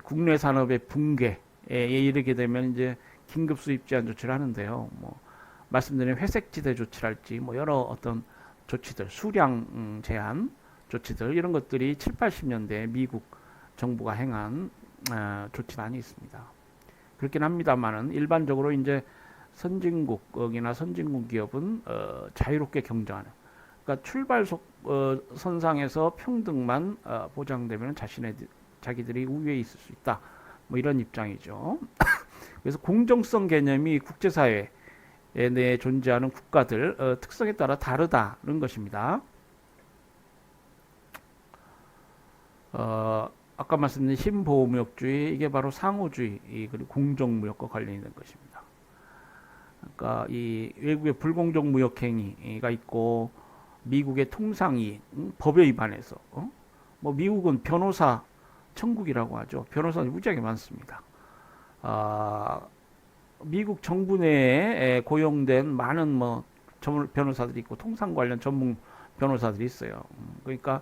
국내 산업의 붕괴에 이르게 되면 이제 긴급 수입 제한 조치를 하는데요. 뭐 말씀드린 회색지대 조치랄지 뭐 여러 어떤 조치들, 수량 제한 조치들 이런 것들이 7, 80년대 미국 정부가 행한 조치 많이 있습니다. 그렇긴 합니다만은 일반적으로 이제 선진국이나 선진국 기업은 자유롭게 경쟁하는, 그러니까 선상에서 평등만 보장되면 자기들이 우위에 있을 수 있다. 뭐 이런 입장이죠. 그래서 공정성 개념이 국제사회에 내에 존재하는 국가들 특성에 따라 다르다는 것입니다. 아까 말씀드린 신보호무역주의, 이게 바로 상호주의 그리고 공정무역과 관련이 있는 것입니다. 그러니까 이 외국의 불공정 무역 행위가 있고 미국의 통상이 법에 위반해서 뭐 미국은 변호사 천국이라고 하죠. 변호사들이 무지하게 많습니다. 미국 정부 내에 고용된 많은 뭐 변호사들이 있고 통상 관련 전문 변호사들이 있어요. 그러니까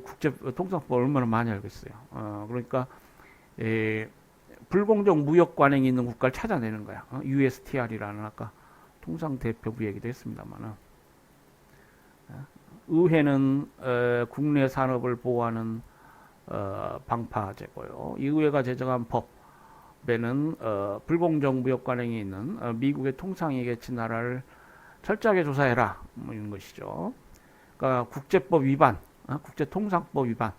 국제 통상법 얼마나 많이 알고 있어요. 그러니까 불공정 무역 관행이 있는 국가를 찾아내는 거야. USTR이라는 아까 통상 대표부 얘기도 했습니다만은, 의회는 국내 산업을 보호하는 방파제고요. 이 의회가 제정한 법에는 불공정 무역 관행이 있는 미국의 통상이익의 나라를 철저하게 조사해라, 뭐 이런 것이죠. 그러니까 국제법 위반, 국제통상법 위반,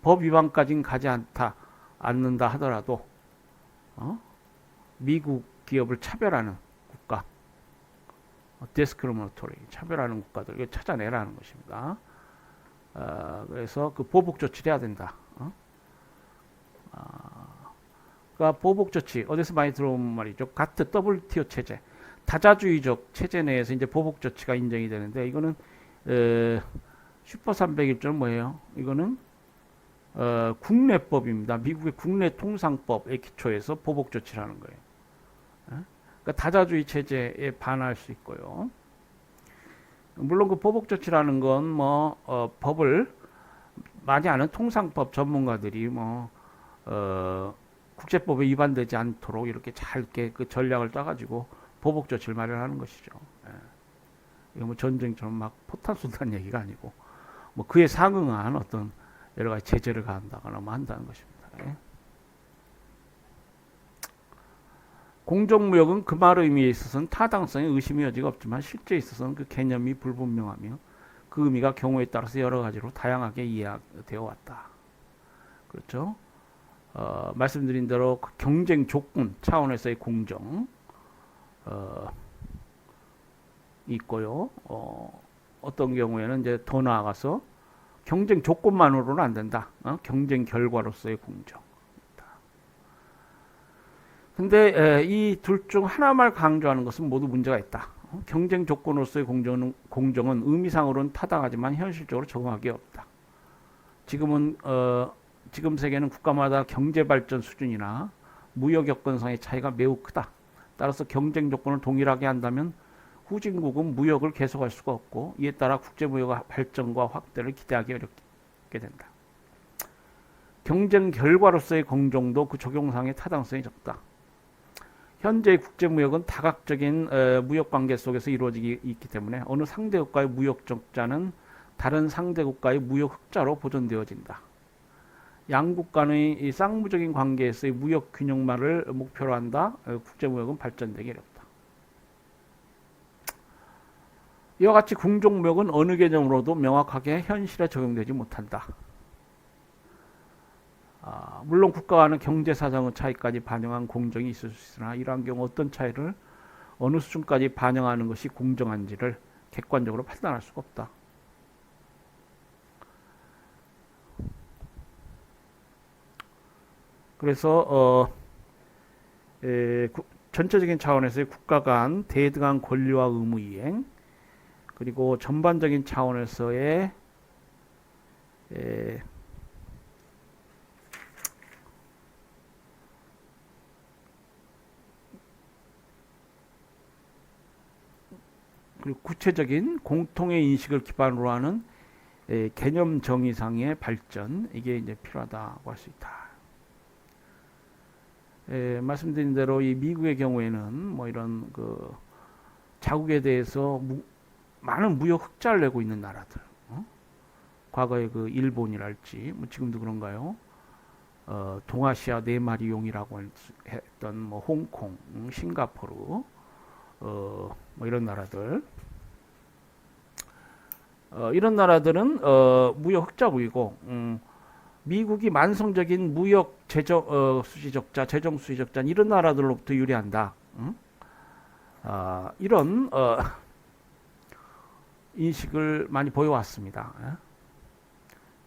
법 위반까지는 가지 않는다 하더라도 미국 기업을 차별하는 국가, 디스크리미너토리, 차별하는 국가들 이거 찾아내라는 것입니다. 그래서 그 보복 조치를 해야 된다. 그러니까 보복 조치 어디서 많이 들어온 말이죠. 가트 WTO 체제, 다자주의적 체제 내에서 이제 보복 조치가 인정이 되는데, 이거는 슈퍼 301조 뭐예요? 이거는 국내법입니다. 미국의 국내 통상법에 기초해서 보복 조치를 하는 거예요. 그러니까 다자주의 체제에 반할 수 있고요. 물론 그 보복 조치라는 건 뭐 법을 많이 아는 통상법 전문가들이 뭐 국제법에 위반되지 않도록 이렇게 잘게 그 전략을 짜가지고 보복 조치를 마련하는 것이죠. 이거 뭐 전쟁처럼 막 포탄 쏜다는 얘기가 아니고 뭐 그에 상응한 어떤 여러 가지 제재를 가한다거나 뭐 한다는 것입니다. 공정무역은 그 말 의미에 있어서는 타당성에 의심의 여지가 없지만 실제에 있어서는 그 개념이 불분명하며 그 의미가 경우에 따라서 여러 가지로 다양하게 이해되어 왔다. 그렇죠? 말씀드린 대로 그 경쟁 조건 차원에서의 공정 있고요. 어떤 경우에는 이제 더 나아가서 경쟁 조건만으로는 안 된다. 경쟁 결과로서의 공정. 근데 이 둘 중 하나만 강조하는 것은 모두 문제가 있다. 경쟁 조건으로서의 공정은 의미상으로는 타당하지만 현실적으로 적용하기 어렵다. 지금 세계는 국가마다 경제 발전 수준이나 무역 여건상의 차이가 매우 크다. 따라서 경쟁 조건을 동일하게 한다면 후진국은 무역을 계속할 수가 없고, 이에 따라 국제무역 발전과 확대를 기대하기 어렵게 된다. 경쟁 결과로서의 공정도 그 적용상의 타당성이 적다. 현재의 국제무역은 다각적인 무역 관계 속에서 이루어지기 있기 때문에 어느 상대 국가의 무역 적자는 다른 상대 국가의 무역 흑자로 보존되어진다. 양국 간의 이 쌍무적인 관계에서의 무역 균형만을 목표로 한다. 국제무역은 발전되기 어렵다. 이와 같이 공정무역은 어느 개념으로도 명확하게 현실에 적용되지 못한다. 물론 국가 간의 경제사정의 차이까지 반영한 공정이 있을 수 있으나 이러한 경우 어떤 차이를 어느 수준까지 반영하는 것이 공정한지를 객관적으로 판단할 수가 없다. 그래서 전체적인 차원에서의 국가 간 대등한 권리와 의무 이행, 그리고 전반적인 차원에서의 그리고 구체적인 공통의 인식을 기반으로 하는 개념 정의상의 발전 이게 이제 필요하다고 할 수 있다. 말씀드린 대로 이 미국의 경우에는 뭐 이런 그 자국에 대해서 많은 무역 흑자를 내고 있는 나라들, 과거에 그 일본이랄지 뭐 지금도 그런가요? 동아시아 네 마리 용이라고 했던 뭐 홍콩, 싱가포르, 뭐 이런 나라들, 이런 나라들은 무역 흑자국이고, 미국이 만성적인 무역 재정 수지적자, 재정 수지적자 이런 나라들로부터 유리한다. 이런 인식을 많이 보여왔습니다.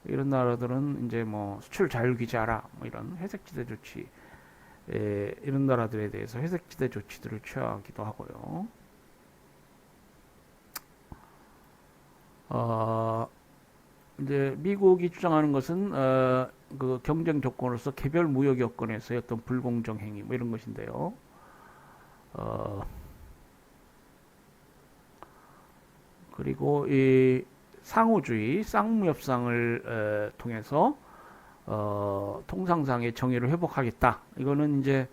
이런 나라들은 이제 뭐 수출 자율 규제하라, 뭐 이런 회색지대 조치, 이런 나라들에 대해서 회색지대 조치들을 취하기도 하고요. 이제 미국이 주장하는 것은 그 경쟁 조건으로서 개별 무역 여건에서의 어떤 불공정 행위 뭐 이런 것인데요. 그리고 이 상호주의, 쌍무협상을 통해서 통상상의 정의를 회복하겠다. 이거는 이제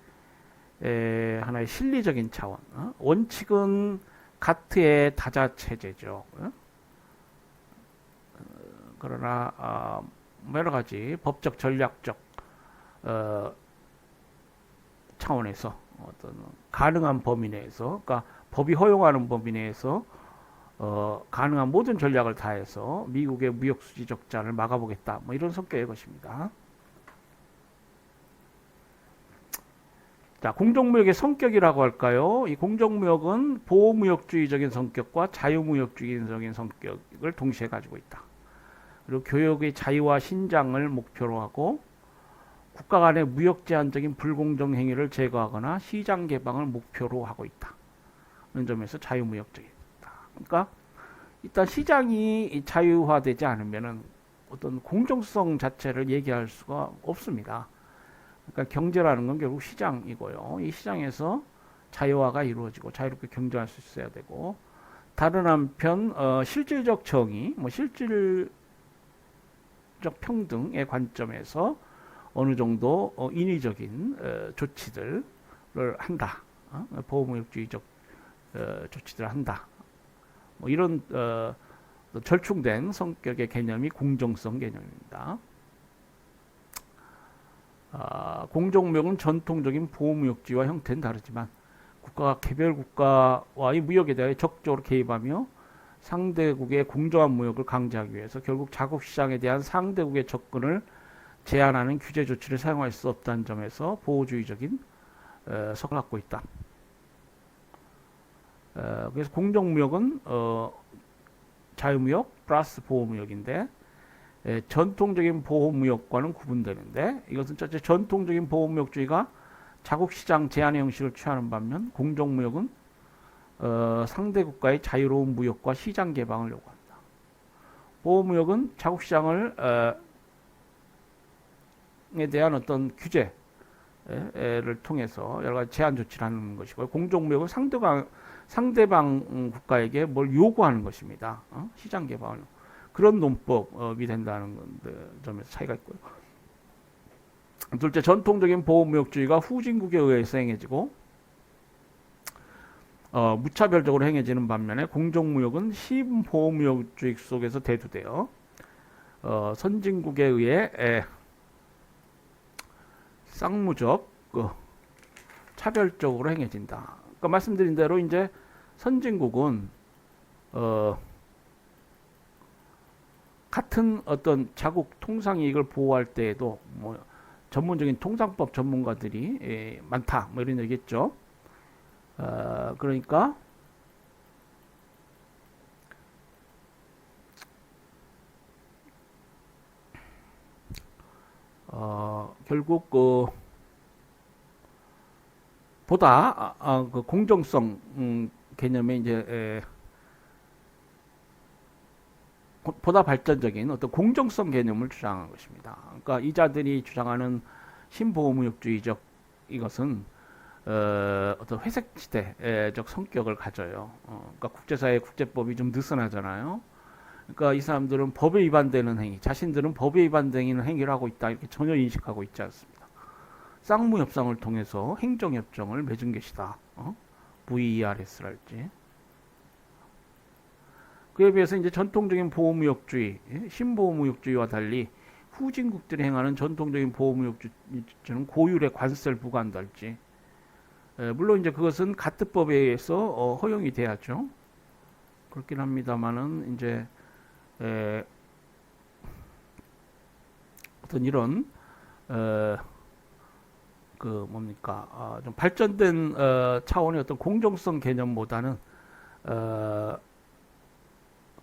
하나의 실리적인 차원. 원칙은 가트의 다자 체제죠. 그러나 여러 가지 법적, 전략적 차원에서 어떤 가능한 범위 내에서, 그러니까 법이 허용하는 범위 내에서 가능한 모든 전략을 다해서 미국의 무역 수지 적자를 막아보겠다. 뭐 이런 성격의 것입니다. 자, 공정무역의 성격이라고 할까요? 이 공정무역은 보호무역주의적인 성격과 자유무역주의적인 성격을 동시에 가지고 있다. 그리고 교역의 자유와 신장을 목표로 하고 국가 간의 무역 제한적인 불공정 행위를 제거하거나 시장 개방을 목표로 하고 있다. 그런 점에서 자유무역적이다. 그러니까 일단 시장이 자유화되지 않으면은 어떤 공정성 자체를 얘기할 수가 없습니다. 그러니까 경제라는 건 결국 시장이고요. 이 시장에서 자유화가 이루어지고 자유롭게 경쟁할 수 있어야 되고, 다른 한편 실질적 정의, 뭐 실질적 평등의 관점에서 어느 정도 인위적인 조치들을 한다. 보호무역주의적 조치들을 한다. 뭐 이런 절충된 성격의 개념이 공정성 개념입니다. 공정무역은 전통적인 보호무역주의와 형태는 다르지만 국가가 개별 국가와의 무역에 대해 적극적으로 개입하며 상대국의 공정한 무역을 강제하기 위해서 결국 자국 시장에 대한 상대국의 접근을 제한하는 규제 조치를 사용할 수 없다는 점에서 보호주의적인 성격을 갖고 있다. 그래서 공정무역은 자유무역 플러스 보호무역인데, 전통적인 보호무역과는 구분되는데, 이것은 첫째 전통적인 보호무역주의가 자국시장 제한의 형식을 취하는 반면 공정무역은 상대 국가의 자유로운 무역과 시장 개방을 요구한다. 보호무역은 자국시장을 에 대한 어떤 규제를 통해서 여러 가지 제한 조치를 하는 것이고, 공정무역은 상대방 국가에게 뭘 요구하는 것입니다. 시장 개방을. 그런 논법이 된다는 점에서 차이가 있고요. 둘째, 전통적인 보호무역주의가 후진국에 의해서 행해지고 무차별적으로 행해지는 반면에 공정무역은 신보호무역주의 속에서 대두되어 선진국에 의해 쌍무적 차별적으로 행해진다. 그러니까 말씀드린 대로 이제 선진국은 같은 어떤 자국 통상 이익을 보호할 때에도 뭐 전문적인 통상법 전문가들이 많다. 뭐 이런 얘기겠죠. 그러니까 결국 보다 그 공정성 개념에 이제 보다 발전적인 어떤 공정성 개념을 주장한 것입니다. 그러니까 이자들이 주장하는 신보호무역주의적 이것은 어떤 회색지대적 성격을 가져요. 그러니까 국제사회 국제법이 좀 느슨하잖아요. 그러니까 이 사람들은 법에 위반되는 행위, 자신들은 법에 위반되는 행위를 하고 있다 이렇게 전혀 인식하고 있지 않습니다. 쌍무협상을 통해서 행정협정을 맺은 것이다. VERS랄지. 그에 비해서 이제 전통적인 보호무역주의, 신보호무역주의와 달리 후진국들이 행하는 전통적인 보호무역주의는 고율의 관세를 부과한달지. 물론 이제 그것은 가트법에 의해서 허용이 돼야죠. 그렇긴 합니다만은 이제 어떤 이런 그 뭡니까 좀 발전된 차원의 어떤 공정성 개념보다는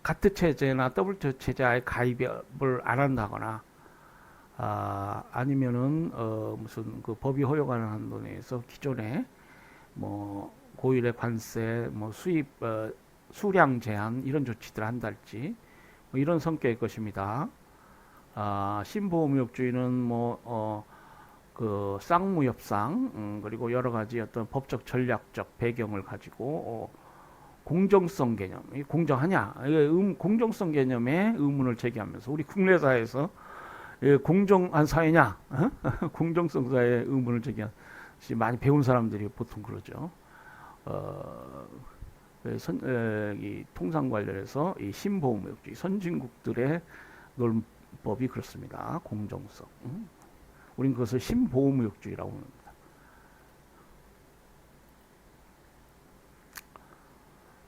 가트 체제나 WTO 체제에 가입을 안 한다거나 아니면은 무슨 그 법이 허용하는 한도 내에서 기존에 뭐 고율의 관세, 뭐 수입 수량 제한 이런 조치들을 한달지 뭐 이런 성격의 것입니다. 신보호무역주의는 그 쌍무협상 그리고 여러 가지 어떤 법적 전략적 배경을 가지고 공정성 개념, 공정하냐, 공정성 개념에 의문을 제기하면서 우리 국내사회에서 공정한 사회냐, 공정성 사회에 의문을 제기한 많이 배운 사람들이 보통 그러죠. 이 통상 관련해서 이 신보호무역주의 선진국들의 논법이 그렇습니다. 공정성. 우린 그것을 신보호무역주의라고 합니다.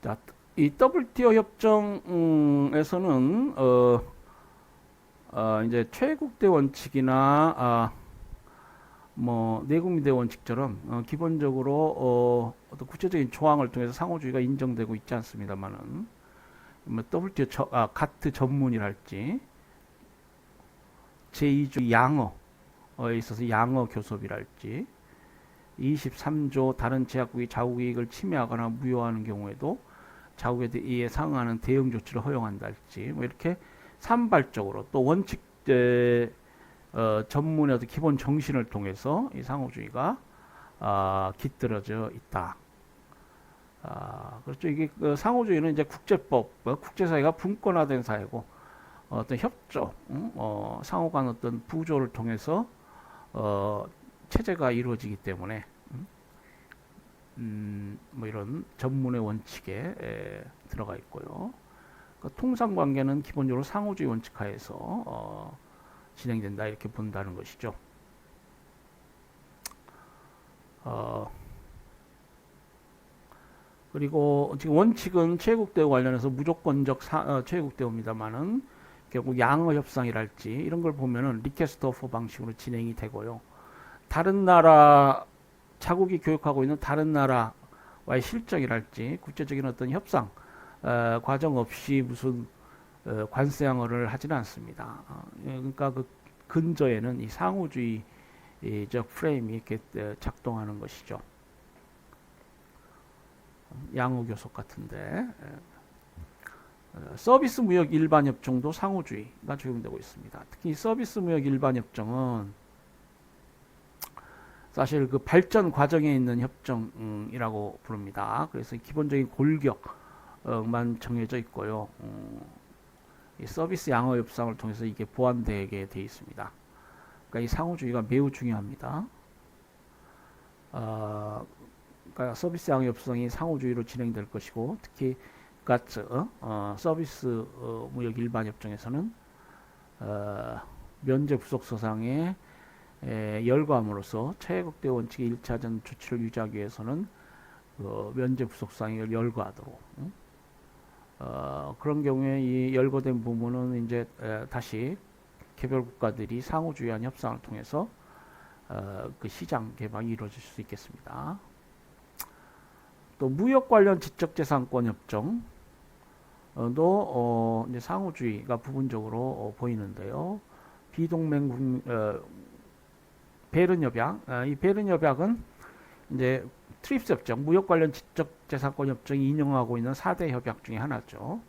자, 이 WTO 협정에서는 이제 최국대 원칙이나 뭐 내국민대 원칙처럼 기본적으로 어떤 구체적인 조항을 통해서 상호주의가 인정되고 있지 않습니다만은 뭐 WTO 가트 전문이랄지 제2조 양어에 있어서 양어 교섭이랄지 23조 다른 제약국이 자국 이익을 침해하거나 무효하는 경우에도 자국에 의해 상응하는 대응 조치를 허용한달지 뭐 이렇게 산발적으로 또 원칙 전문의 어떤 기본 정신을 통해서 이 상호주의가 깃들어져 있다. 그렇죠. 이게 상호주의는 이제 국제법, 국제사회가 분권화된 사회고 어떤 협조, 상호 간 어떤 부조를 통해서 체제가 이루어지기 때문에 뭐 이런 전문의 원칙에 들어가 있고요. 그러니까 통상관계는 기본적으로 상호주의 원칙하에서 진행된다 이렇게 본다는 것이죠. 그리고 지금 원칙은 최국대우 관련해서 무조건적 최국대우입니다만은 결국 양어 협상이랄지 이런 걸 보면은 리케스토프 방식으로 진행이 되고요. 다른 나라 자국이 교역하고 있는 다른 나라와의 실적이랄지 국제적인 어떤 협상 과정 없이 무슨 관세 양어를 하지는 않습니다. 그러니까 그 근저에는 이 상호주의적 프레임이 이렇게 작동하는 것이죠. 양어 교섭 같은데 서비스 무역 일반 협정도 상호주의가 적용되고 있습니다. 특히 서비스 무역 일반 협정은 사실 그 발전 과정에 있는 협정이라고 부릅니다. 그래서 기본적인 골격만 정해져 있고요. 이 서비스 양어 협상을 통해서 이게 보완되게 돼 있습니다. 그러니까 이 상호주의가 매우 중요합니다. 그러니까 서비스 양어 협상이 상호주의로 진행될 것이고 특히 가츠 서비스 무역 일반 협정에서는 면제 부속서상에 열거함으로써 최국대 원칙의 1차전 조치를 유지하기 위해서는 면제 부속상을 열거하도록 그런 경우에 이 열거된 부분은 이제 다시 개별 국가들이 상호주의한 협상을 통해서 그 시장 개방이 이루어질 수 있겠습니다. 또 무역 관련 지적재산권 협정도 이제 상호주의가 부분적으로 보이는데요. 비동맹 베른 협약, 이 베른 협약은 이제 트립스 협정, 무역 관련 지적재산권 협정이 인용하고 있는 4대 협약 중에 하나죠.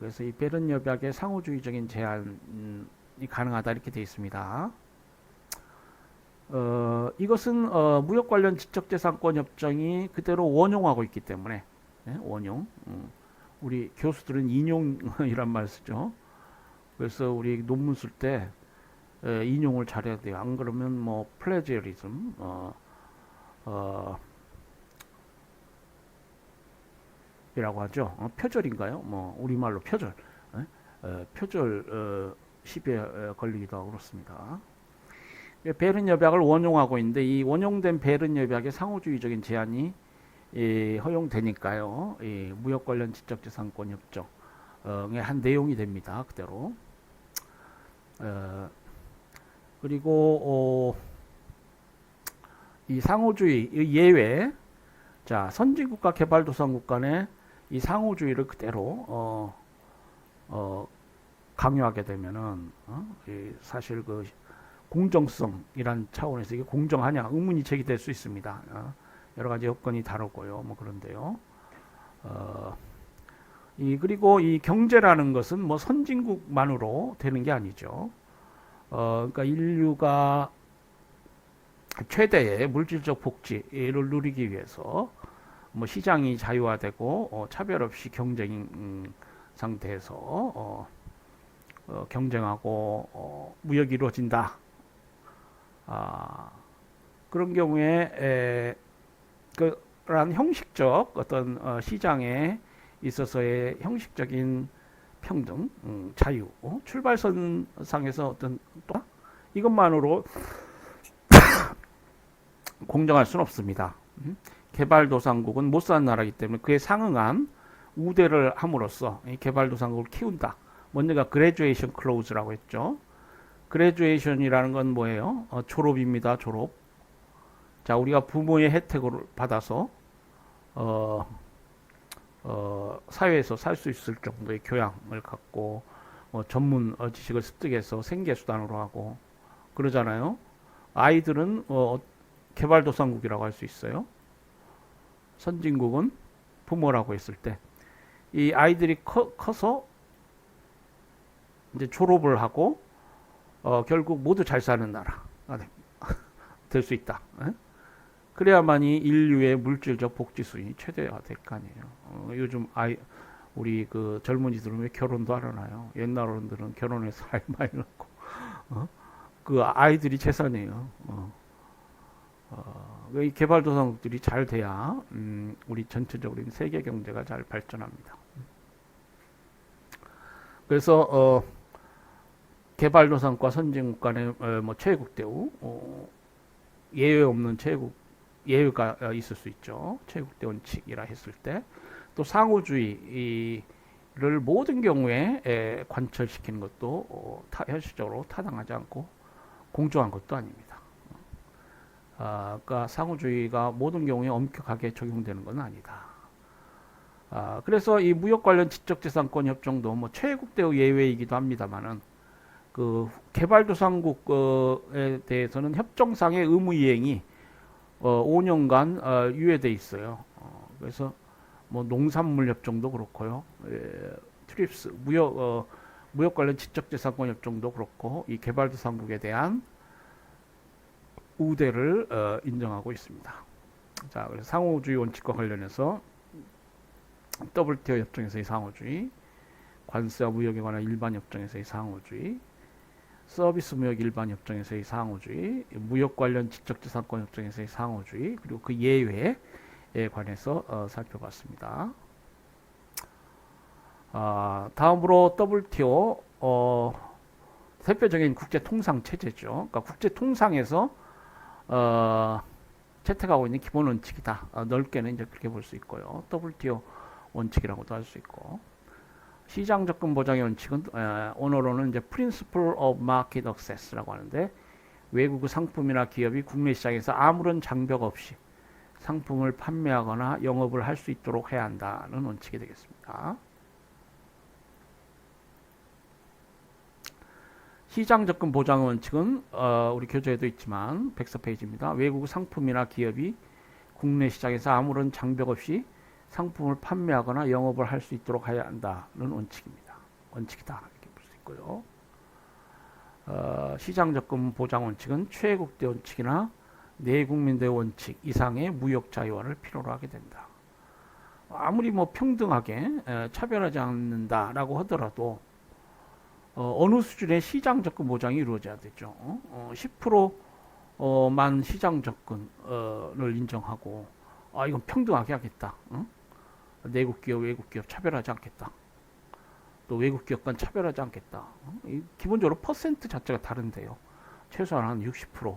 그래서 이 베른 협약의 상호주의적인 제한이 가능하다 이렇게 되어 있습니다. 이것은 무역 관련 지적재산권 협정이 그대로 원용하고 있기 때문에 원용 우리 교수들은 인용이란 말 쓰죠. 그래서 우리 논문 쓸 때 인용을 잘해야 돼요. 안 그러면 뭐 플래지어리즘, 어, 이라고 하죠. 표절인가요? 뭐 우리말로 표절, 표절 시비에 걸리기도 하고 그렇습니다. 베른 협약을 원용하고 있는데 이 원용된 베른 협약의 상호주의적인 제한이 허용되니까요. 이 무역 관련 지적재산권 협정의 한 내용이 됩니다. 그대로. 그리고 이 상호주의 예외, 자 선진국과 개발도상국 간의 이 상호주의를 그대로 강요하게 되면은 사실 그 공정성이란 차원에서 이게 공정하냐 의문이 제기될 수 있습니다. 여러 가지 여건이 다르고요. 뭐 그런데요. 그리고 이 경제라는 것은 뭐 선진국만으로 되는 게 아니죠. 그러니까 인류가 최대의 물질적 복지를 누리기 위해서 뭐 시장이 자유화되고 차별 없이 경쟁 상태에서 경쟁하고 무역이 이루어진다. 그런 경우에 그러한 형식적 어떤 시장에 있어서의 형식적인 평등, 자유, 출발선상에서 어떤 또 이것만으로 공정할 수는 없습니다. 개발도상국은 못 사는 나라이기 때문에 그에 상응한 우대를 함으로써 개발도상국을 키운다. 먼저가 그레듀에이션 클로즈라고 했죠. 그레듀에이션이라는 건 뭐예요? 졸업입니다. 졸업. 자, 우리가 부모의 혜택을 받아서 사회에서 살 수 있을 정도의 교양을 갖고 전문 지식을 습득해서 생계수단으로 하고 그러잖아요. 아이들은 개발도상국이라고 할 수 있어요. 선진국은 부모라고 했을 때 이 아이들이 커서 이제 졸업을 하고 결국 모두 잘 사는 나라가 될 수 있다. 그래야만이 인류의 물질적 복지 수준이 최대화될 거 아니에요. 요즘 우리 그 젊은이들은 왜 결혼도 안 하나요? 옛날 어른들은 결혼해서 아이 많이 낳고 그 아이들이 재산이에요. 이 개발도상국들이 잘 돼야 우리 전체적으로 세계 경제가 잘 발전합니다. 그래서 개발도상국과 선진국 간의 뭐 최애국 대우 예외 없는 예외가 있을 수 있죠. 최애국 대우 원칙이라 했을 때 또 상호주의를 모든 경우에 관철시키는 것도 현실적으로 타당하지 않고 공정한 것도 아닙니다. 그러니까 상호주의가 모든 경우에 엄격하게 적용되는 건 아니다. 그래서 이 무역 관련 지적재산권 협정도 뭐 최애국 대우 예외이기도 합니다만은 그 개발도상국에 대해서는 협정상의 의무 이행이 5년간 유예돼 있어요. 그래서 뭐 농산물 협정도 그렇고요. 트립스 무역 관련 지적재산권 협정도 그렇고 이 개발도상국에 대한 우대를 인정하고 있습니다. 자, 그래서 상호주의 원칙과 관련해서 WTO 협정에서의 상호주의, 관세와 무역에 관한 일반 협정에서의 상호주의, 서비스 무역 일반 협정에서의 상호주의, 무역 관련 지적재산권 협정에서의 상호주의, 그리고 그 예외에 관해서 살펴봤습니다. 다음으로 WTO 대표적인 국제 통상 체제죠. 그러니까 국제 통상에서 채택하고 있는 기본 원칙이다. 넓게는 이제 그렇게 볼 수 있고요. WTO 원칙이라고도 할 수 있고, 시장 접근 보장의 원칙은 언어로는 이제 Principle of Market Access라고 하는데, 외국 상품이나 기업이 국내 시장에서 아무런 장벽 없이 상품을 판매하거나 영업을 할 수 있도록 해야 한다는 원칙이 되겠습니다. 시장 접근 보장 원칙은 우리 교재에도 있지만 104페이지입니다. 외국 상품이나 기업이 국내 시장에서 아무런 장벽 없이 상품을 판매하거나 영업을 할 수 있도록 해야 한다는 원칙입니다. 원칙이다 이렇게 볼 수 있고요. 시장 접근 보장 원칙은 최애국대 원칙이나 내국민대 원칙 이상의 무역 자유화를 필요로 하게 된다. 아무리 뭐 평등하게 차별하지 않는다라고 하더라도 어느 수준의 시장 접근 보장이 이루어져야 되죠. 10%만 시장 접근을 인정하고 이건 평등하게 하겠다. 내국 기업, 외국 기업 차별하지 않겠다. 또 외국 기업 간 차별하지 않겠다. 기본적으로 퍼센트 자체가 다른데요. 최소한 한 60%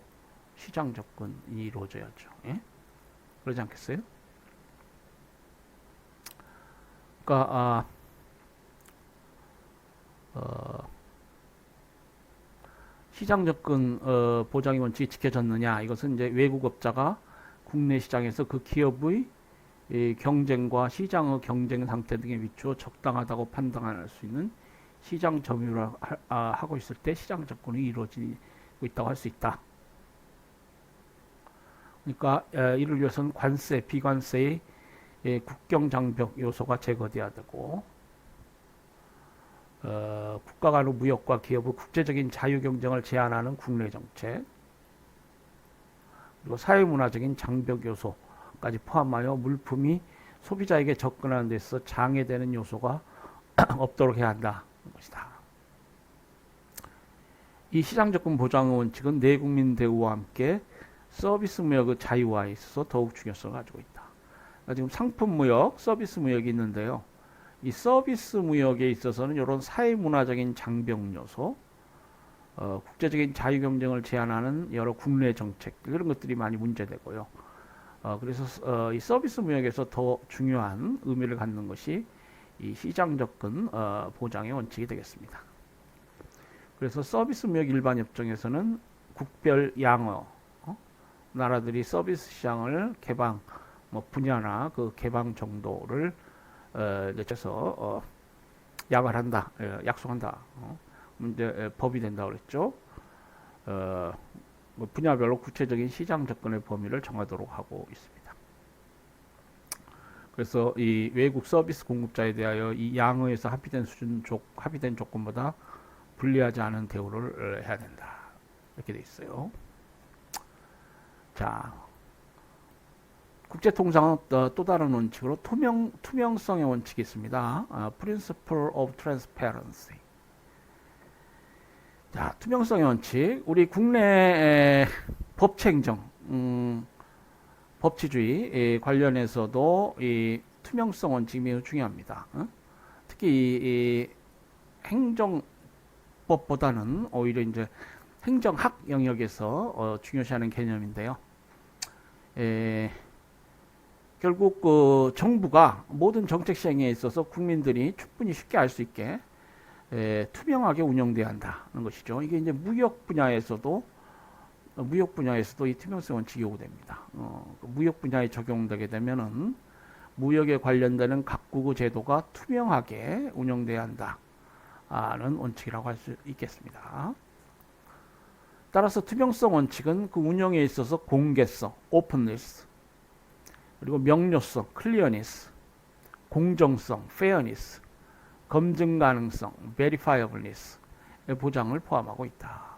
시장 접근이 이루어져야죠. 예? 그러지 않겠어요? 그러니까 시장 접근 보장의 원칙이 지켜졌느냐? 이것은 이제 외국업자가 국내 시장에서 그 기업의 경쟁과 시장의 경쟁 상태 등에 비추어 적당하다고 판단할 수 있는 시장 점유를 하고 있을 때 시장 접근이 이루어지고 있다고 할 수 있다. 그러니까 이를 위해서는 관세, 비관세의 국경 장벽 요소가 제거돼야 되고 국가 간의 무역과 기업의 국제적인 자유 경쟁을 제한하는 국내 정책, 그리고 사회문화적인 장벽 요소까지 포함하여 물품이 소비자에게 접근하는 데 있어서 장애되는 요소가 없도록 해야 한다는 것이다. 이 시장 접근 보장의 원칙은 내국민 대우와 함께 서비스 무역의 자유화에 있어서 더욱 중요성을 가지고 있다. 그러니까 지금 상품 무역, 서비스 무역이 있는데요. 이 서비스 무역에 있어서는 이런 사회문화적인 장벽 요소, 국제적인 자유 경쟁을 제한하는 여러 국내 정책 이런 것들이 많이 문제되고요. 그래서 이 서비스 무역에서 더 중요한 의미를 갖는 것이 이 시장 접근 보장의 원칙이 되겠습니다. 그래서 서비스 무역 일반 협정에서는 국별 양어, 나라들이 서비스 시장을 개방, 뭐 분야나 그 개방 정도를 내쳐서 약속한다, 약속한다. 이제 법이 된다 그랬죠. 뭐 분야별로 구체적인 시장 접근의 범위를 정하도록 하고 있습니다. 그래서 이 외국 서비스 공급자에 대하여 이 양어에서 합의된 조건보다 불리하지 않은 대우를 해야 된다. 이렇게 돼 있어요. 자, 국제통상은 또 다른 원칙으로 투명성의 원칙이 있습니다. Principle of Transparency. 자, 투명성의 원칙. 우리 국내 법체행정, 법치주의 관련해서도 이 투명성 원칙이 매우 중요합니다. 특히 이 행정법보다는 오히려 이제 행정학 영역에서 중요시하는 개념인데요. 결국 그 정부가 모든 정책 시행에 있어서 국민들이 충분히 쉽게 알 수 있게 투명하게 운영돼야 한다는 것이죠. 이게 이제 무역 분야에서도 이 투명성 원칙이 요구됩니다. 무역 분야에 적용되게 되면은 무역에 관련되는 각국의 제도가 투명하게 운영돼야 한다는 원칙이라고 할 수 있겠습니다. 따라서 투명성 원칙은 그 운영에 있어서 공개성, openness, 그리고 명료성, clearness, 공정성, fairness, 검증 가능성, verifiableness의 보장을 포함하고 있다.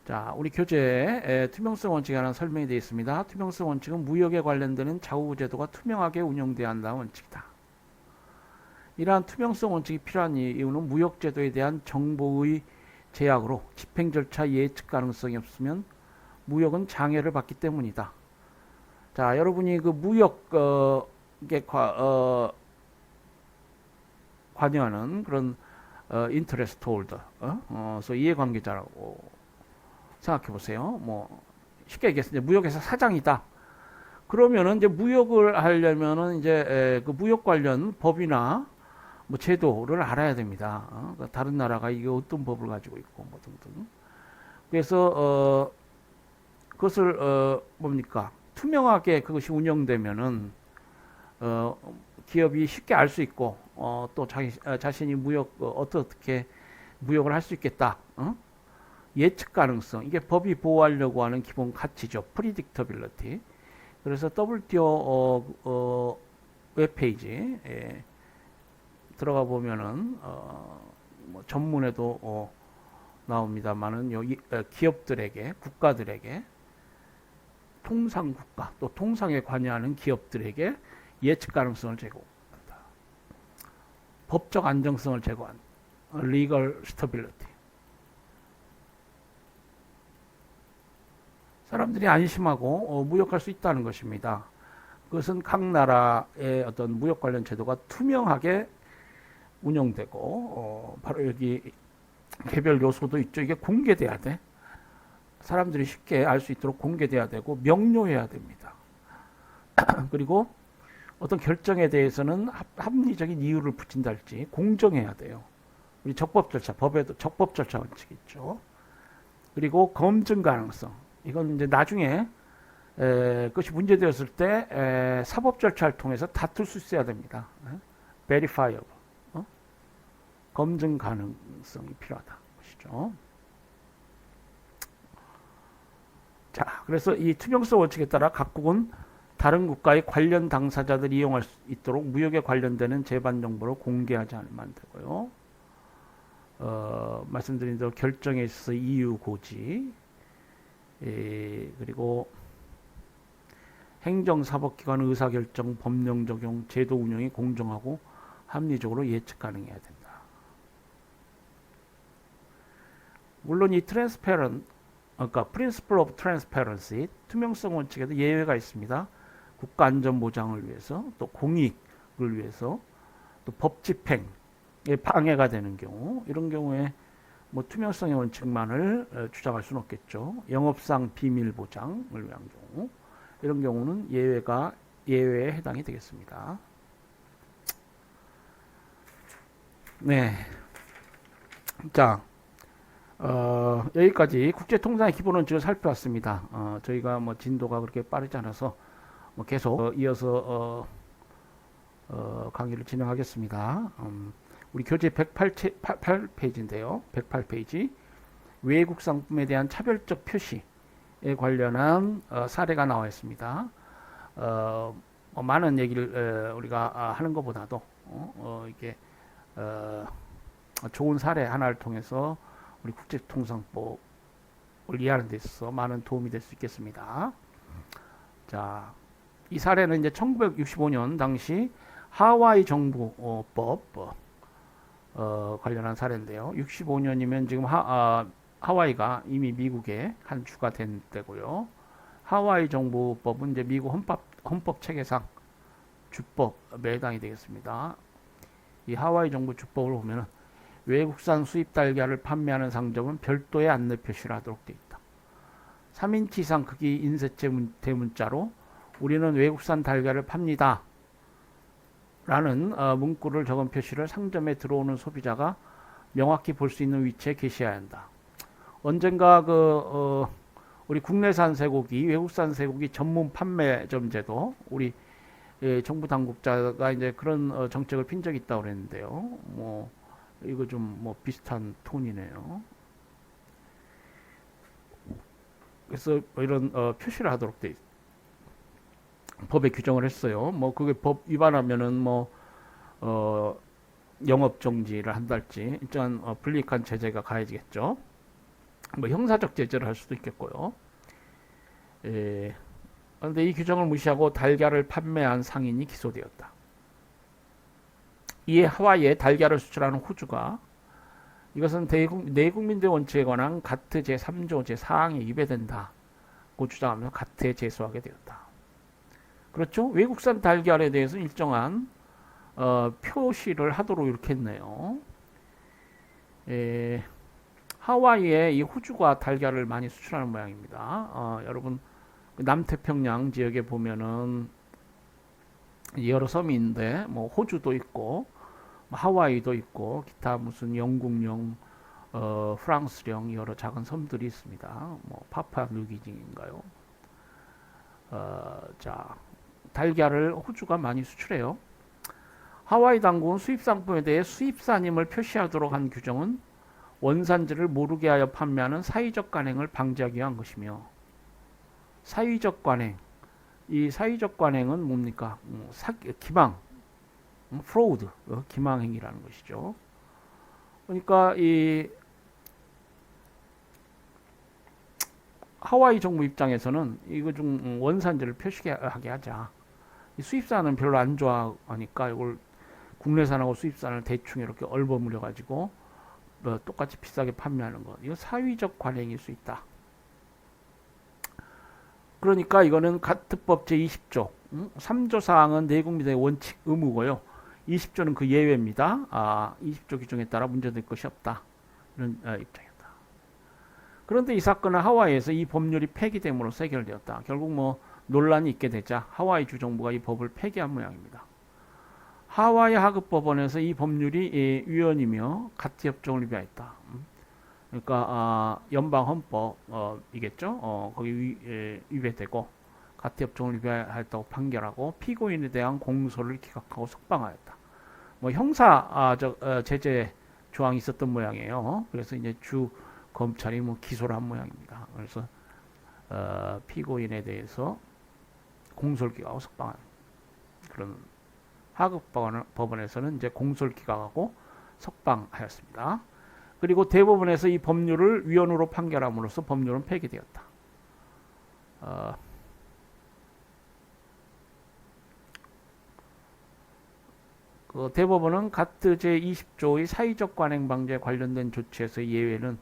자, 우리 교재에 투명성 원칙에 관한 설명이 되어 있습니다. 투명성 원칙은 무역에 관련되는 자구제도가 투명하게 운영돼야 한다는 원칙이다. 이러한 투명성 원칙이 필요한 이유는 무역제도에 대한 정보의 제약으로 집행 절차 예측 가능성이 없으면 무역은 장애를 받기 때문이다. 자, 여러분이 그 무역에 관여하는 그런 인터레스트 홀더, 그래서 이해관계자라고 생각해 보세요. 뭐 쉽게 얘기해서 무역회사 사장이다. 그러면은 이제 무역을 하려면은 이제 그 무역 관련 법이나 뭐 제도를 알아야 됩니다. 그러니까 다른 나라가 이게 어떤 법을 가지고 있고 뭐 등등. 그래서 그것을 뭡니까? 투명하게 그것이 운영되면은 기업이 쉽게 알 수 있고 또 자신이 어떻게 무역을 할 수 있겠다. 예측 가능성, 이게 법이 보호하려고 하는 기본 가치죠. predictability. 그래서 WTO 웹페이지에 들어가 보면은 뭐 전문에도 나옵니다만은 여기 국가들에게 통상국가 또 통상에 관여하는 기업들에게 예측 가능성을 제공한다. 법적 안정성을 제공한 legal stability. 사람들이 안심하고 무역할 수 있다는 것입니다. 그것은 각 나라의 어떤 무역 관련 제도가 투명하게 운영되고 바로 여기 개별 요소도 있죠. 이게 공개돼야 돼. 사람들이 쉽게 알 수 있도록 공개돼야 되고 명료해야 됩니다. 그리고 어떤 결정에 대해서는 합리적인 이유를 붙인다 할지 공정해야 돼요. 우리 적법 절차, 법에도 적법 절차 원칙이 있죠. 그리고 검증 가능성. 이건 이제 나중에 그것이 문제되었을 때 사법 절차를 통해서 다툴 수 있어야 됩니다. verifiable. 검증 가능성이 필요하다. 것이죠. 자, 그래서 이 투명성 원칙에 따라 각국은 다른 국가의 관련 당사자들이 이용할 수 있도록 무역에 관련되는 재반 정보를 공개하지 않으면 되고요. 말씀드린 대로 결정에 있어서 이유 고지, 그리고 행정사법기관 의사결정, 법령 적용, 제도 운영이 공정하고 합리적으로 예측 가능해야 된다. 물론 이 transparent, 그러니까 principle of transparency, 투명성 원칙에도 예외가 있습니다. 국가 안전 보장을 위해서, 또 공익을 위해서, 또 법 집행에 방해가 되는 경우, 이런 경우에 뭐 투명성의 원칙만을 주장할 수는 없겠죠. 영업상 비밀 보장을 위한 경우, 이런 경우는 예외에 해당이 되겠습니다. 네. 자, 여기까지 국제통상의 기본 원칙을 살펴봤습니다. 저희가 뭐 진도가 그렇게 빠르지 않아서 뭐 계속 이어서 강의를 진행하겠습니다. 우리 교재 108페이지인데요. 108페이지. 외국 상품에 대한 차별적 표시에 관련한 사례가 나와 있습니다. 많은 얘기를 우리가 하는 것보다도 이게 좋은 사례 하나를 통해서 우리 국제통상법을 이해하는 데 있어서 많은 도움이 될 수 있겠습니다. 자, 이 사례는 이제 1965년 당시 하와이 정부법 관련한 사례인데요. 65년이면 지금 하와이가 이미 미국의 한 주가 된 때고요. 하와이 정부법은 이제 미국 헌법 체계상 주법에 해당이 되겠습니다. 이 하와이 정부 주법을 보면은 외국산 수입 달걀을 판매하는 상점은 별도의 안내 표시를 하도록 되어 있다. 3인치 이상 크기 인쇄체 대문자로 우리는 외국산 달걀을 팝니다. 라는 문구를 적은 표시를 상점에 들어오는 소비자가 명확히 볼 수 있는 위치에 게시해야 한다. 언젠가 우리 국내산 쇠고기, 외국산 쇠고기 전문 판매점 제도, 우리 정부 당국자가 이제 그런 정책을 핀 적이 있다고 그랬는데요. 뭐 이거 좀 뭐 비슷한 톤이네요. 그래서 이런 표시를 하도록 돼 있어요. 법에 규정을 했어요. 뭐 그게 법 위반하면은 뭐 영업 정지를 한달지 일단 불이익한 제재가 가해지겠죠. 뭐 형사적 제재를 할 수도 있겠고요. 그런데 이 규정을 무시하고 달걀을 판매한 상인이 기소되었다. 이에 하와이에 달걀을 수출하는 호주가 이것은 내국민대 원칙에 관한 가트 제3조 제4항에 위배된다고 주장하면서 가트에 제소하게 되었다. 그렇죠? 외국산 달걀에 대해서 일정한 표시를 하도록 이렇게 했네요. 하와이에 이 호주가 달걀을 많이 수출하는 모양입니다. 여러분 남태평양 지역에 보면은 여러 섬이 있는데 뭐 호주도 있고 하와이도 있고 기타 무슨 영국령, 프랑스령 여러 작은 섬들이 있습니다. 뭐 파푸아 뉴기니인가요? 자, 달걀을 호주가 많이 수출해요. 하와이 당국은 수입 상품에 대해 수입산임을 표시하도록 한 규정은 원산지를 모르게 하여 판매하는 사회적 관행을 방지하기 위한 것이며, 사회적 관행, 이 사회적 관행은 뭡니까? 기망, 프로드, 기망행위라는 것이죠. 그러니까 이 하와이 정부 입장에서는 이거 좀 원산지를 표시하게 하자. 수입산은 별로 안 좋아하니까 이걸 국내산하고 수입산을 대충 이렇게 얼버무려 가지고 뭐 똑같이 비싸게 판매하는 것. 이거 사회적 관행일 수 있다. 그러니까 이거는 가트법 제20조 3조 사항은 내국민의 원칙 의무고요. 20조는 그 예외입니다. 20조 규정에 따라 문제될 것이 없다. 이런 입장이었다. 그런데 이 사건은 하와이에서 이 법률이 폐기됨으로써 해결되었다. 결국 뭐 논란이 있게 되자 하와이 주정부가 이 법을 폐기한 모양입니다. 하와이 하급법원에서 이 법률이 위헌이며 가트협정을 위배했다. 그러니까 연방 헌법이겠죠. 거기 위배되고 가트협정을 위배했다고 판결하고 피고인에 대한 공소를 기각하고 석방하였다. 뭐 형사 제재 조항이 있었던 모양이에요. 그래서 이제 주 검찰이 뭐 기소를 한 모양입니다. 그래서 피고인에 대해서 공소를 기각하고 석방한 그런 하급법원에서는 이제 공소를 기각하고 석방하였습니다. 그리고 대법원에서 이 법률을 위헌으로 판결함으로써 법률은 폐기되었다. 그 대법원은 가트 제20조의 사회적 관행 방지에 관련된 조치에서 예외는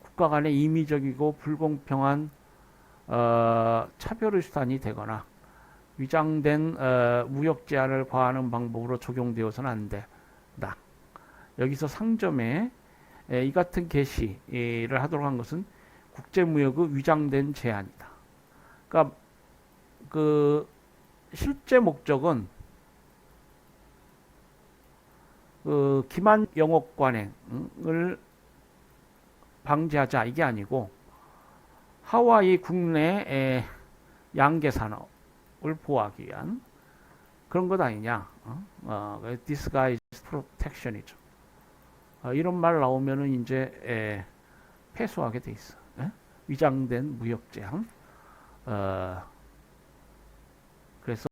국가 간의 임의적이고 불공평한 차별의 수단이 되거나 위장된 무역 제한을 과하는 방법으로 적용되어서는 안 된다. 여기서 상점에 이 같은 게시를 하도록 한 것은 국제무역의 위장된 제한이다. 그러니까 그 실제 목적은 그 기만 영업 관행을 방지하자 이게 아니고 하와이 국내 양계 산업을 보호하기 위한 그런 것 아니냐? disguised protection이죠. 이런 말 나오면은 이제 패소하게 돼 있어. 위장된 무역 제한. 그래서